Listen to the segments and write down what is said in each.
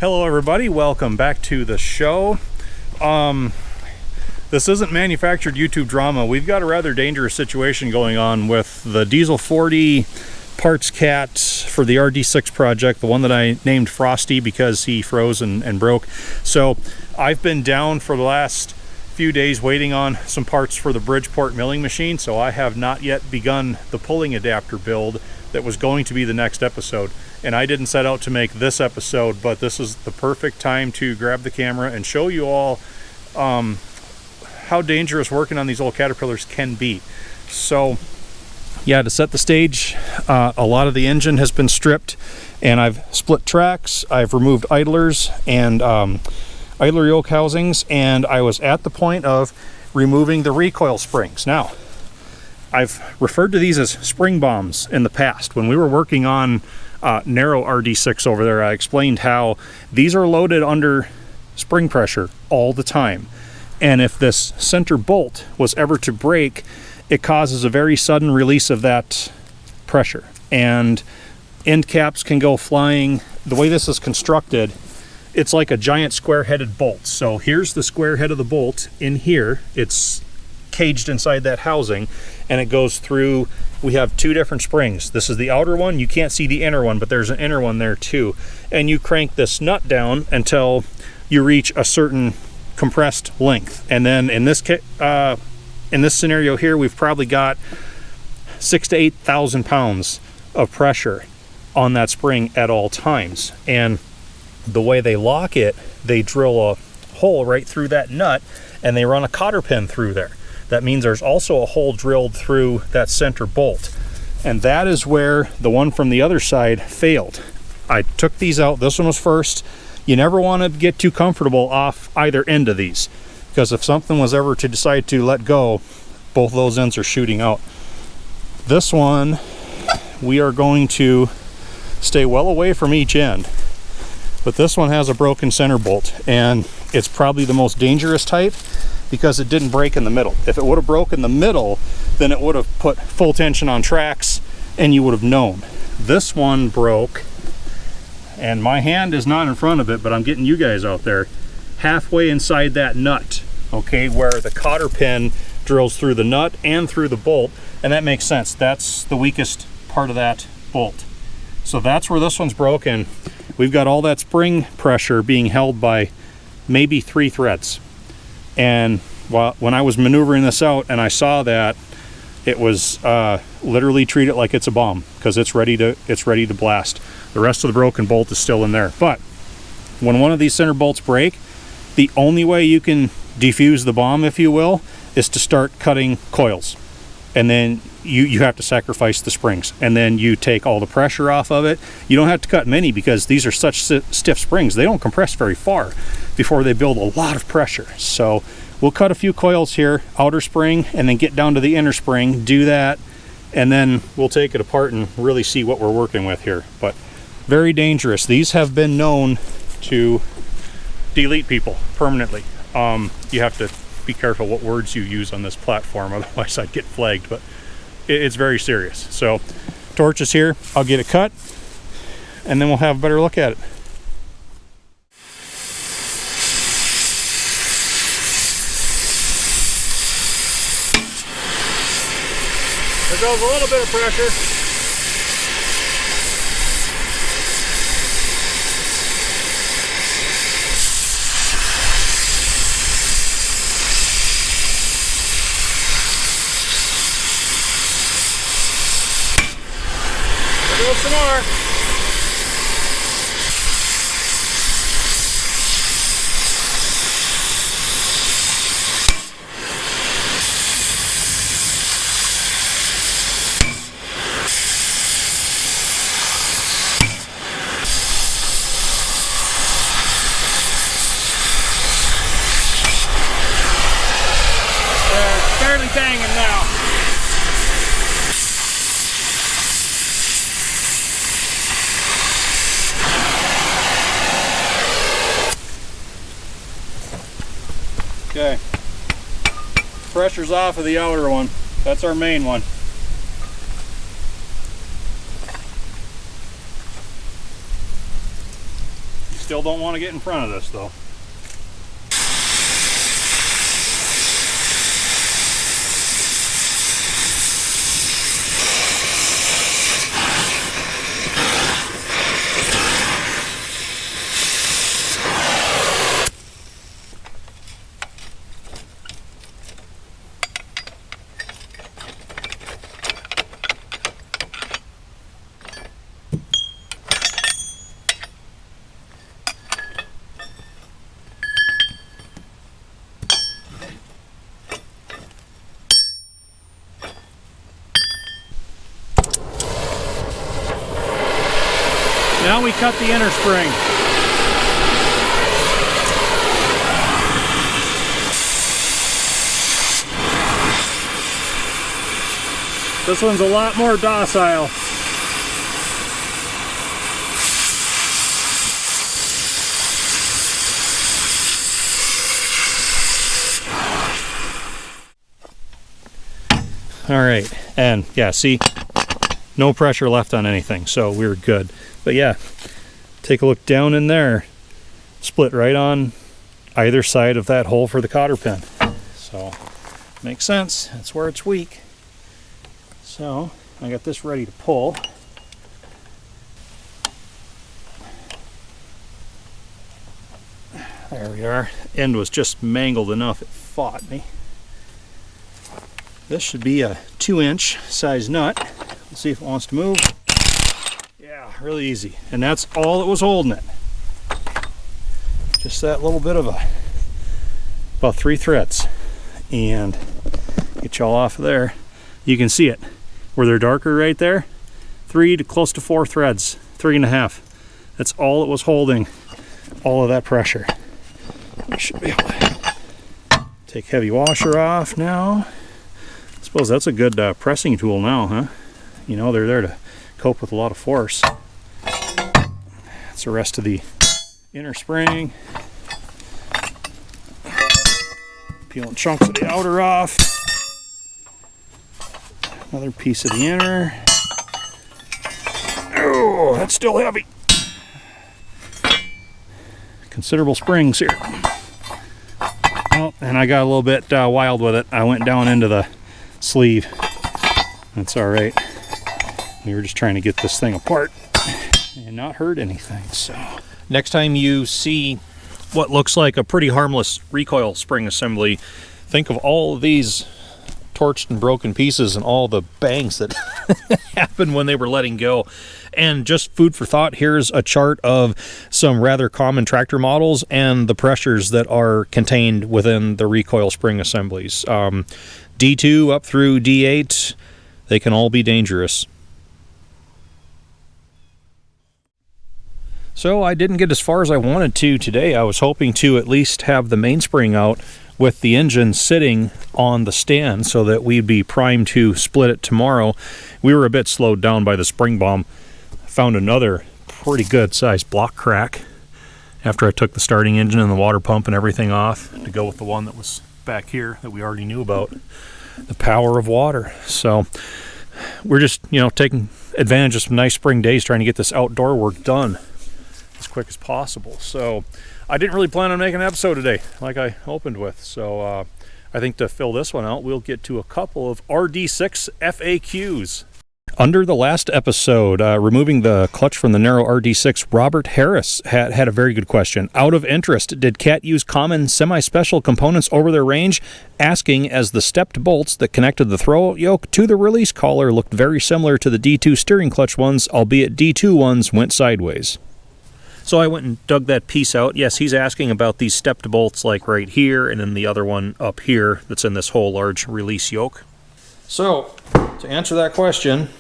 Hello everybody, welcome back to the show. This isn't manufactured YouTube drama. We've got a rather dangerous situation going on with the Diesel 40 parts cat for the RD-6 project, the one that I named Frosty because he froze and broke. So I've been down for the last few days waiting on some parts for the Bridgeport milling machine, so I have not yet begun the pulling adapter build that was going to be the next episode. And I didn't set out to make this episode, but this is the perfect time to grab the camera and show you all how dangerous working on these old Caterpillars can be. So yeah, to set the stage, a lot of the engine has been stripped and I've split tracks, I've removed idlers and idler yoke housings, and I was at the point of removing the recoil springs. Now, I've referred to these as spring bombs in the past. When we were working on narrow RD-6 over there, I explained how these are loaded under spring pressure all the time. And if this center bolt was ever to break, it causes a very sudden release of that pressure. And end caps can go flying. The way this is constructed, it's like a giant square-headed bolt. So here's the square head of the bolt in here. It's caged inside that housing, and it goes through. We have two different springs. This is the outer one. You can't see the inner one, but there's an inner one there too. And you crank this nut down until you reach a certain compressed length. And then in this scenario here, we've probably got 6,000 to 8,000 pounds of pressure on that spring at all times. And the way they lock it, they drill a hole right through that nut and they run a cotter pin through there. That means there's also a hole drilled through that center bolt. And that is where the one from the other side failed. I took these out. This one was first. You never want to get too comfortable off either end of these, because if something was ever to decide to let go, both those ends are shooting out. This one, we are going to stay well away from each end. But this one has a broken center bolt, and it's probably the most dangerous type because it didn't break in the middle. If it would have broken in the middle, then it would have put full tension on tracks and you would have known. This one broke, and my hand is not in front of it, but I'm getting you guys out there, halfway inside that nut, okay, where the cotter pin drills through the nut and through the bolt, and that makes sense. That's the weakest part of that bolt. So that's where this one's broken. We've got all that spring pressure being held by maybe 3 threads. And when I was maneuvering this out and I saw that, it was literally treat it like it's a bomb, because it's ready to blast. The rest of the broken bolt is still in there. But when one of these center bolts break, the only way you can defuse the bomb, if you will, is to start cutting coils. And then you have to sacrifice the springs, and then you take all the pressure off of it. You don't have to cut many because these are such stiff springs. They don't compress very far before they build a lot of pressure. So we'll cut a few coils here, outer spring, and then get down to the inner spring, do that, and then we'll take it apart and really see what we're working with here. But very dangerous. These have been known to delete people permanently. You have to be careful what words you use on this platform, otherwise I'd get flagged, but it's very serious. So torch is here, I'll get it cut, and then we'll have a better look at it. There goes a little bit of pressure. Some more. They're barely banging now. Okay, pressure's off of the outer one. That's our main one. Still don't want to get in front of this though. Now we cut the inner spring. This one's a lot more docile. All right, and yeah, see, no pressure left on anything, so we're good. But yeah, take a look down in there. Split right on either side of that hole for the cotter pin. So, makes sense. That's where it's weak. So, I got this ready to pull. There we are. End was just mangled enough it fought me. This should be a 2-inch size nut. Let's see if it wants to move. Yeah, really easy. And that's all that was holding it. Just that little bit of about 3 threads. And get y'all off of there. You can see it. Where they're darker right there, 3 to close to 4 threads. 3.5. That's all it was holding all of that pressure. I should be able to take heavy washer off now. I suppose that's a good pressing tool now, huh? You know, they're there to cope with a lot of force. That's the rest of the inner spring. Peeling chunks of the outer off. Another piece of the inner. Oh, that's still heavy. Considerable springs here. Oh, and I got a little bit wild with it. I went down into the sleeve. That's all right. We were just trying to get this thing apart and not hurt anything. So next time you see what looks like a pretty harmless recoil spring assembly, think of all of these torched and broken pieces and all the bangs that happened when they were letting go. And just food for thought, here's a chart of some rather common tractor models and the pressures that are contained within the recoil spring assemblies. D2 up through D8, they can all be dangerous. So I didn't get as far as I wanted to today. I was hoping to at least have the mainspring out with the engine sitting on the stand so that we'd be primed to split it tomorrow. We were a bit slowed down by the spring bomb. Found another pretty good sized block crack after I took the starting engine and the water pump and everything off to go with the one that was back here that we already knew about. The power of water. So we're just, you know, taking advantage of some nice spring days trying to get this outdoor work done as quick as possible. So I didn't really plan on making an episode today like I opened with. So I think to fill this one out, we'll get to a couple of RD-6 FAQs. Under the last episode, removing the clutch from the narrow RD-6, Robert Harris had a very good question. Out of interest, did Cat use common semi-special components over their range? Asking as the stepped bolts that connected the throw yoke to the release collar looked very similar to the D2 steering clutch ones, albeit D2 ones went sideways. So I went and dug that piece out. Yes, he's asking about these stepped bolts like right here and then the other one up here that's in this whole large release yoke. So, to answer that question,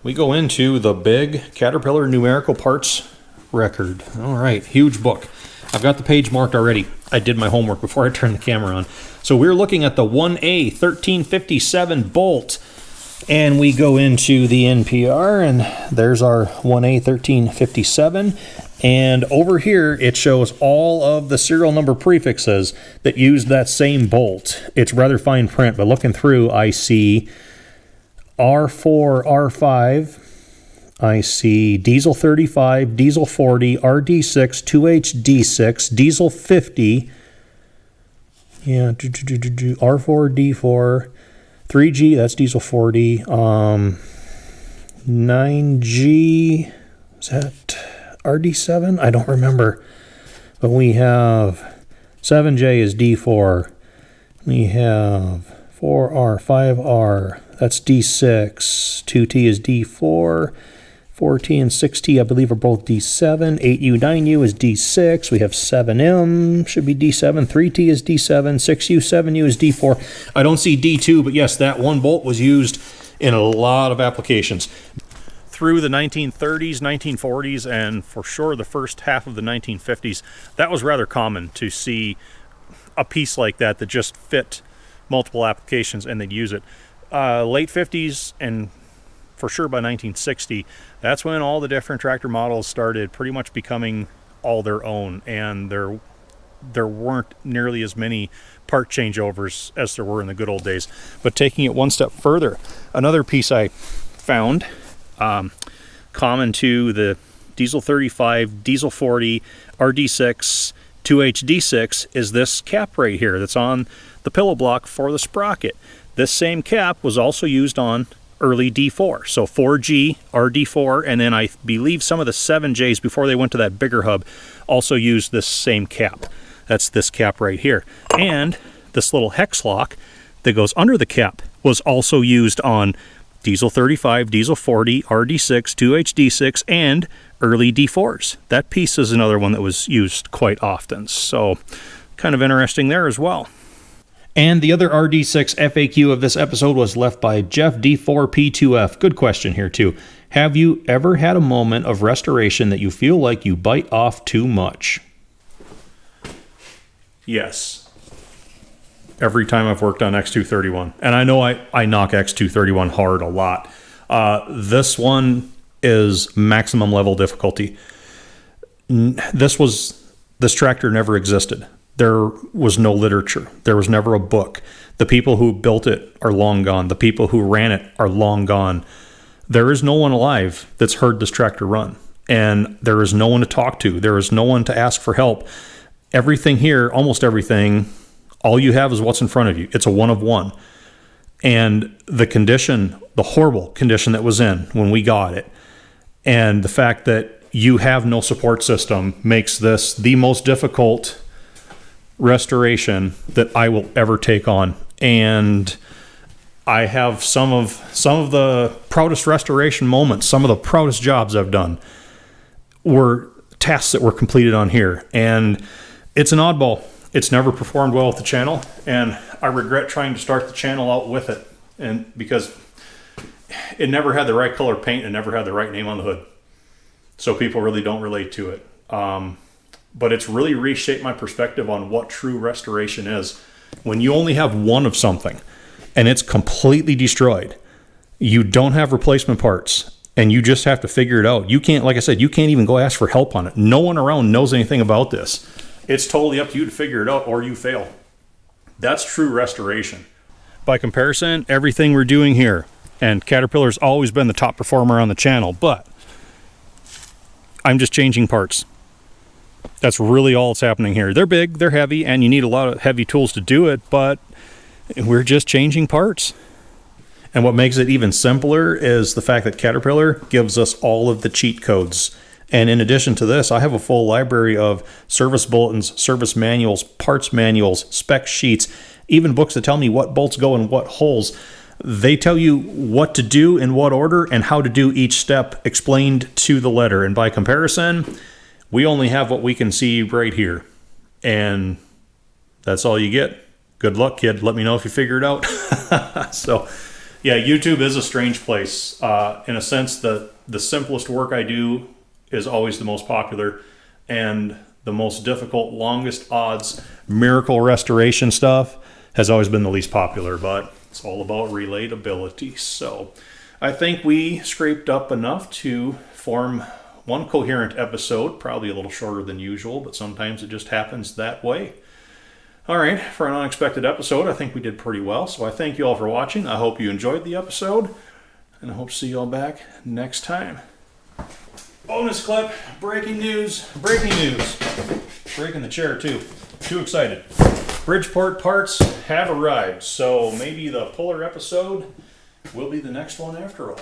we go into the big Caterpillar numerical parts record. All right, huge book. I've got the page marked already. I did my homework before I turned the camera on. So we're looking at the 1A 1357 bolt. And we go into the NPR, and there's our 1A 1357. And over here, it shows all of the serial number prefixes that use that same bolt. It's rather fine print, but looking through, I see R4, R5, I see diesel 35, diesel 40, RD-6, 2HD6, diesel 50, yeah, R4, D4, 3G, that's diesel 40, 9G, is that RD7? I don't remember. But we have 7J is D4. We have 4R, 5R, that's D6. 2T is D4. 4T and 6T, I believe, are both D7. 8U, 9U is D6. We have 7M, should be D7. 3T is D7. 6U, 7U is D4. I don't see D2, but yes, that one bolt was used in a lot of applications. Through the 1930s, 1940s, and for sure the first half of the 1950s, that was rather common to see a piece like that that just fit multiple applications and they'd use it. Late 50s and for sure by 1960, that's when all the different tractor models started pretty much becoming all their own, and there weren't nearly as many part changeovers as there were in the good old days. But taking it one step further, another piece I found common to the diesel 35, diesel 40, RD6, 2HD6 is this cap right here that's on the pillow block for the sprocket. This same cap was also used on early D4, so 4G, RD4, and then I believe some of the 7Js before they went to that bigger hub also used this same cap. That's this cap right here. And this little hex lock that goes under the cap was also used on diesel 35, diesel 40, RD6, 2HD6, and early D4s. That piece is another one that was used quite often, so kind of interesting there as well. And the other RD6 FAQ of this episode was left by Jeff D4P2F. Good question here too. Have you ever had a moment of restoration that you feel like you bite off too much? Yes. Every time I've worked on X231. And I know I knock X231 hard a lot. This one is maximum level difficulty. This tractor never existed. There was no literature. There was never a book. The people who built it are long gone. The people who ran it are long gone. There is no one alive that's heard this tractor run. And there is no one to talk to. There is no one to ask for help. Everything here, almost everything, all you have is what's in front of you. It's a one of one. And the condition, the horrible condition that was in when we got it, and the fact that you have no support system makes this the most difficult restoration that I will ever take on. And I have some of the proudest restoration moments, some of the proudest jobs I've done were tasks that were completed on here. And it's an oddball. It's never performed well with the channel, and I regret trying to start the channel out with it, and because it never had the right color paint and never had the right name on the hood, so people really don't relate to it. But it's really reshaped my perspective on what true restoration is. When you only have one of something and it's completely destroyed, you don't have replacement parts, and you just have to figure it out. You can't, like I said, you can't even go ask for help on it. No one around knows anything about this. It's totally up to you to figure it out, or you fail. That's true restoration. By comparison, everything we're doing here, and Caterpillar's always been the top performer on the channel, but I'm just changing parts. That's really all that's happening here. They're big, they're heavy, and you need a lot of heavy tools to do it, but we're just changing parts. And what makes it even simpler is the fact that Caterpillar gives us all of the cheat codes. And in addition to this, I have a full library of service bulletins, service manuals, parts manuals, spec sheets, even books that tell me what bolts go in what holes. They tell you what to do in what order and how to do each step explained to the letter. And by comparison, we only have what we can see right here. And that's all you get. Good luck, kid. Let me know if you figure it out. So, yeah, YouTube is a strange place. In a sense, the simplest work I do is always the most popular, and the most difficult, longest odds, miracle restoration stuff has always been the least popular, but it's all about relatability. So I think we scraped up enough to form one coherent episode, probably a little shorter than usual, but sometimes it just happens that way. All right, for an unexpected episode, I think we did pretty well. So I thank you all for watching. I hope you enjoyed the episode, and I hope to see you all back next time. Bonus clip, breaking news, breaking news. Breaking the chair too. Too excited. Bridgeport parts have arrived, so maybe the puller episode will be the next one after all.